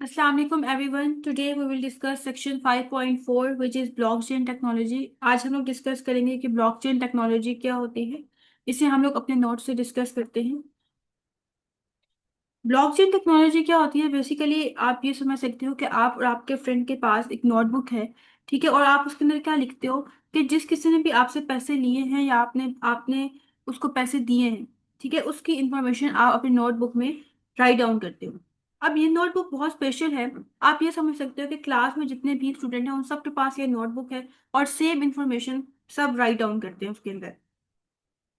Assalamu alaikum everyone. Today we will discuss section 5.4 which is blockchain technology. आज हम लोग discuss करेंगे कि ब्लॉकचेन टेक्नोलॉजी क्या होती है। इसे हम लोग अपने नोट से डिस्कस करते हैं। ब्लॉकचेन टेक्नोलॉजी क्या होती है? बेसिकली आप ये समझ सकते हो कि आप और आपके फ्रेंड के पास एक नोटबुक है, ठीक है, और आप उसके अंदर क्या लिखते हो कि जिस किसी ने भी आपसे पैसे लिए हैं या आपने आपने उसको पैसे दिए हैं, ठीक है, उसकी इंफॉर्मेशन आप अपनी नोटबुक में राइट डाउन करते हो। अब ये नोटबुक बहुत स्पेशल है। आप ये समझ सकते हो कि क्लास में जितने भी स्टूडेंट हैं उन सबके पास ये नोटबुक है और सेम इंफॉर्मेशन सब राइट डाउन करते हैं उसके अंदर।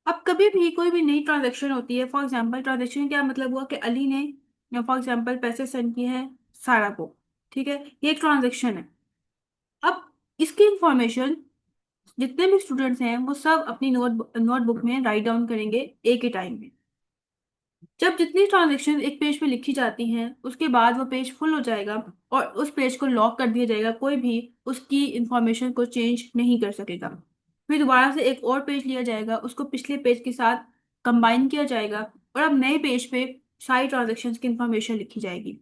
अब कभी भी कोई भी नई ट्रांजैक्शन होती है, फॉर एग्जांपल ट्रांजैक्शन क्या मतलब हुआ कि अली ने फॉर एग्जांपल पैसे सेंड किए हैं सारा को, ठीक है, ये एक ट्रांजैक्शन है। अब इसकी इंफॉर्मेशन जितने भी स्टूडेंट्स हैं वो सब अपनी नोटबुक में राइट डाउन करेंगे एक ही टाइम में। जब जितनी ट्रांजैक्शन एक पेज पे लिखी जाती हैं उसके बाद वो पेज फुल हो जाएगा और उस पेज को लॉक कर दिया जाएगा, कोई भी उसकी इंफॉर्मेशन को चेंज नहीं कर सकेगा। फिर दोबारा से एक और पेज लिया जाएगा, उसको पिछले पेज के साथ कंबाइन किया जाएगा और अब नए पेज पे सारी ट्रांजैक्शंस की इंफॉर्मेशन लिखी जाएगी।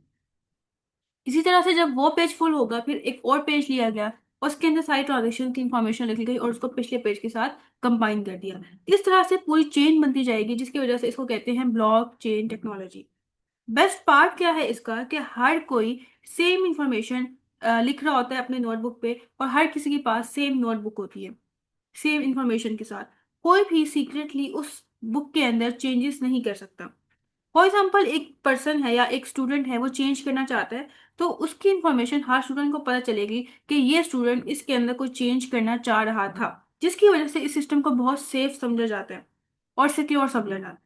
इसी तरह से जब वो पेज फुल होगा फिर एक और पेज लिया गया, उसके अंदर सारी ट्रांजैक्शन की इंफॉर्मेशन लिखी गई और उसको पिछले पेज के साथ कंबाइन कर दिया। इस तरह से पूरी चेन बनती जाएगी जिसकी वजह से इसको कहते हैं block chain technology. Best part क्या है इसका कि हर कोई सेम इंफॉर्मेशन लिख रहा होता है अपने नोटबुक पे और हर किसी के पास सेम नोटबुक होती है सेम इंफॉर्मेशन के साथ। कोई भी सीक्रेटली उस बुक के अंदर चेंजेस नहीं कर सकता। फॉर एग्जाम्पल एक पर्सन है या एक स्टूडेंट है, वो चेंज करना चाहता है तो उसकी इंफॉर्मेशन हर स्टूडेंट को पता चलेगी कि ये स्टूडेंट इसके अंदर कोई चेंज करना चाह रहा था, जिसकी वजह से इस सिस्टम को बहुत सेफ समझा जाता है और सिक्योर समझा जाता है।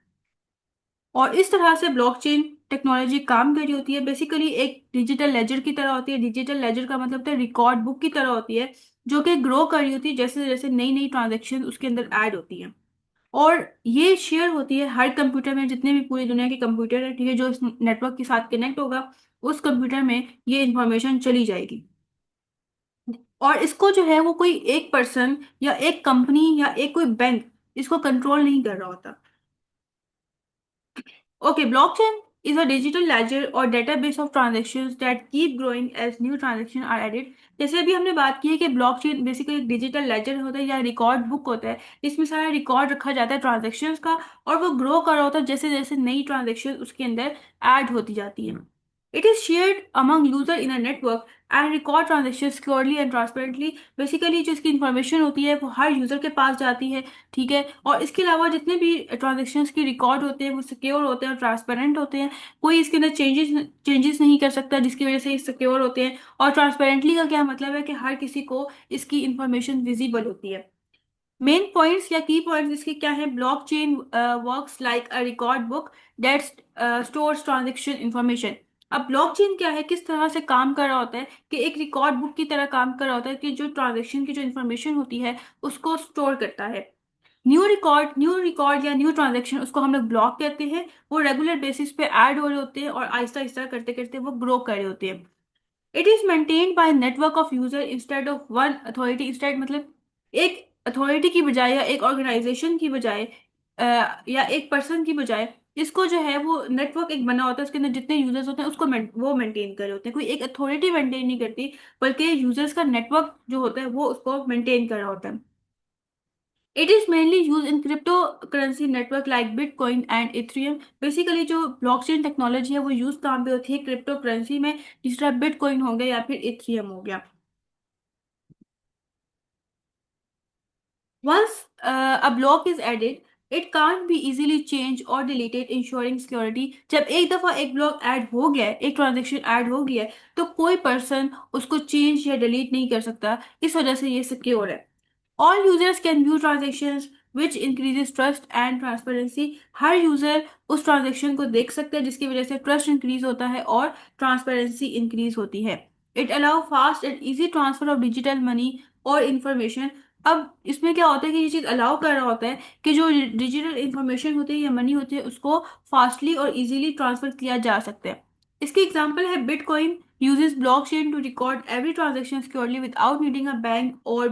और इस तरह से ब्लॉकचेन टेक्नोलॉजी काम कर रही होती है। बेसिकली एक डिजिटल लेजर की तरह होती है। डिजिटल लेजर का मतलब होता है रिकॉर्ड बुक की तरह होती है, जो कि ग्रो कर रही होती है जैसे जैसे नई नई ट्रांजेक्शन उसके अंदर ऐड होती है। और ये शेयर होती है हर कंप्यूटर में, जितने भी पूरी दुनिया के कंप्यूटर है, ठीक है, जो इस नेटवर्क के साथ कनेक्ट होगा उस कंप्यूटर में ये इंफॉर्मेशन चली जाएगी। और इसको जो है वो कोई एक पर्सन या एक कंपनी या एक कोई बैंक इसको कंट्रोल नहीं कर रहा होता। Okay, blockchain is a digital ledger or database of transactions that keep growing as new transactions are added. जैसे अभी हमने बात की है कि ब्लॉकचेन बेसिकली एक डिजिटल लेजर होता है या रिकॉर्ड बुक होता है, इसमें सारा रिकॉर्ड रखा जाता है ट्रांजेक्शन्स का और वो ग्रो कर रहा होता है जैसे जैसे नई ट्रांजेक्शन उसके अंदर ऐड होती जाती है। It is shared among user in a network and record transaction securely and transparently. Basically जो इसकी इन्फॉर्मेशन होती है वो हर यूजर के पास जाती है, ठीक है, और इसके अलावा जितने भी ट्रांजेक्शन्स की रिकॉर्ड होते हैं वो सिक्योर होते हैं और ट्रांसपेरेंट होते हैं। कोई इसके अंदर चेंजेस नहीं कर सकता, जिसकी वजह से ये सिक्योर होते हैं। और ट्रांसपेरेंटली का क्या मतलब है कि हर किसी को इसकी इंफॉर्मेशन विजिबल होती है। मेन पॉइंट्स या की पॉइंट्स इसके क्या है? Blockchain works like a record book that stores transaction information. अब ब्लॉकचेन क्या है, किस तरह से काम कर रहा होता है कि एक रिकॉर्ड बुक की तरह काम कर रहा होता है कि जो ट्रांजैक्शन की जो इंफॉर्मेशन होती है उसको स्टोर करता है। न्यू रिकॉर्ड या न्यू ट्रांजैक्शन उसको हम लोग ब्लॉक कहते हैं। वो रेगुलर बेसिस पे ऐड हो रहे होते हैं और आहिस्ता आहिस्ता करते करते वो ग्रो कर रहे होते हैं। It is maintained by network of user instead of one authority. Instead मतलब एक अथॉरिटी की बजाय या एक ऑर्गेनाइजेशन की बजाय या एक पर्सन की बजाय इसको जो है वो नेटवर्क एक बना होता है, उसके अंदर जितने यूजर्स होते हैं उसको वो मेंटेन कर रहे होते हैं। कोई एक अथॉरिटी मेंटेन नहीं करती बल्कि यूजर्स का नेटवर्क जो होता है वो उसको मेंटेन कर रहा होता है। It is mainly use in crypto currency network like bitcoin and Ethereum. Basically जो ब्लॉकचेन टेक्नोलॉजी है वो यूज कहाँ पे होती है? क्रिप्टो करेंसी में, जिस तरह बिटकॉइन हो गया या फिर इथेरियम हो गया। Once a block is added, it can't be easily changed or deleted, ensuring security. जब एक दफा एक ब्लॉक ऐड हो गया है, एक ट्रांजेक्शन ऐड हो गया है, तो कोई पर्सन उसको चेंज या डिलीट नहीं कर सकता। इस वजह से ये सिक्योर है। All users can view transactions which increases trust and transparency. Her user उस ट्रांजेक्शन को देख सकता है जिसकी वजह से ट्रस्ट इंक्रीज होता है और ट्रांसपेरेंसी इंक्रीज होती है। It allow fast and easy transfer of digital money और इंफॉर्मेशन। अब इसमें क्या होता है कि ये चीज अलाउ कर रहा होता है कि जो डिजिटल इंफॉर्मेशन होती है या मनी होती है उसको फास्टली और इजीली ट्रांसफर किया जा सकता है। इसकी एग्जांपल है bitcoin uses blockchain to record every transaction securely without needing a bank or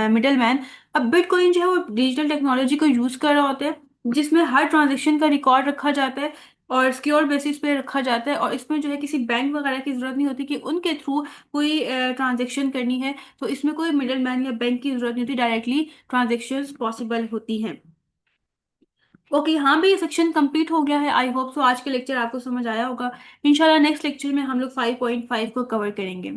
middleman। अब बिटकॉइन जो है वो डिजिटल टेक्नोलॉजी को यूज कर रहा होता है जिसमें हर ट्रांजेक्शन का रिकॉर्ड रखा जाता है और सिक्योर बेसिस पे रखा जाता है, और इसमें जो है किसी बैंक वगैरह की जरूरत नहीं होती कि उनके थ्रू कोई ट्रांजेक्शन करनी है। तो इसमें कोई मिडल मैन या बैंक की जरूरत नहीं होती, डायरेक्टली ट्रांजेक्शन्स पॉसिबल होती हैं। ओके, हाँ भी ये सेक्शन कंप्लीट हो गया है। आई होप सो आज के लेक्चर आपको समझ आया होगा। इंशाल्लाह नेक्स्ट लेक्चर में हम लोग 5.5 को कवर करेंगे।